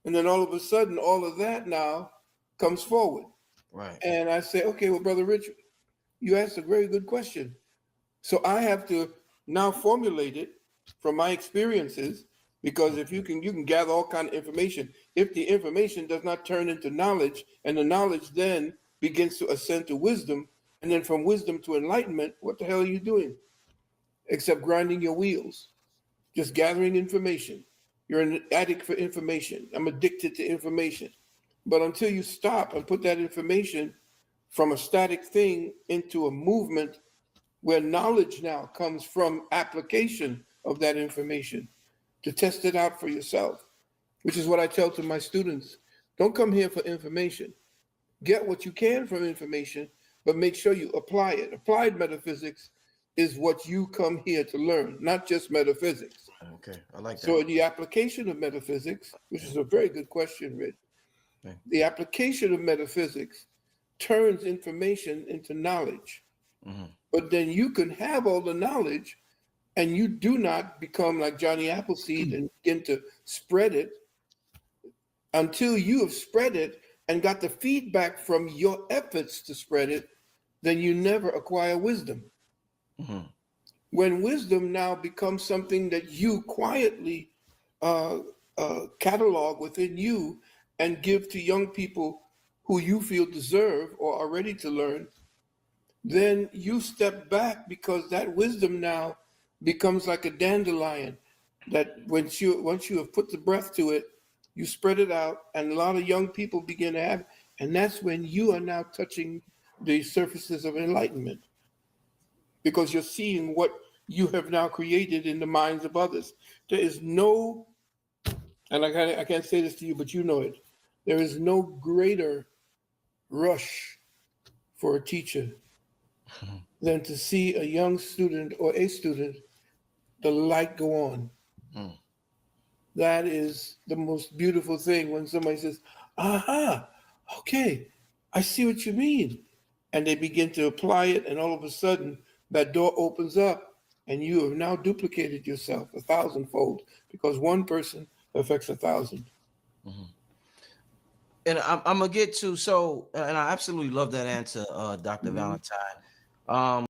And then all of a sudden, all of that now comes forward. Right. And I say, okay, well, Brother Richard, you asked a very good question. So I have to now formulate it from my experiences, because if you can gather all kind of information. If the information does not turn into knowledge, and the knowledge then begins to ascend to wisdom, and then from wisdom to enlightenment, what the hell are you doing? Except grinding your wheels, just gathering information. You're an addict for information. I'm addicted to information. But until you stop and put that information from a static thing into a movement where knowledge now comes from application of that information, to test it out for yourself, which is what I tell to my students. Don't come here for information. Get what you can from information, but make sure you apply it. Applied metaphysics is what you come here to learn, not just metaphysics. Okay, I like So that. the application of metaphysics, which is a very good question, Rich, Okay. the application of metaphysics turns information into knowledge. Mhm. But then you can have all the knowledge and you do not become like Johnny Appleseed and begin to spread it until you have spread it and got the feedback from your efforts to spread it, then you never acquire wisdom. Mhm. When wisdom now becomes something that you quietly catalog within you and give to young people who you feel deserve or are ready to learn, then you step back, because that wisdom now becomes like a dandelion that once you have put the breath to it, you spread it out, and a lot of young people begin to have, and that's when you are now touching the surfaces of enlightenment, because you're seeing what you have now created in the minds of others. There is no, and I can't say this to you, but you know it, there is no greater rush for a teacher than to see a young student or a student, the light go on. Mm. That is the most beautiful thing, when somebody says, aha, okay, I see what you mean. And they begin to apply it, and all of a sudden, that door opens up, and you have now duplicated yourself 1,000-fold, because one person affects 1,000. Mhm. And I'm gonna get to, so, and I absolutely love that answer, Dr. Mhm. Valentine. Um,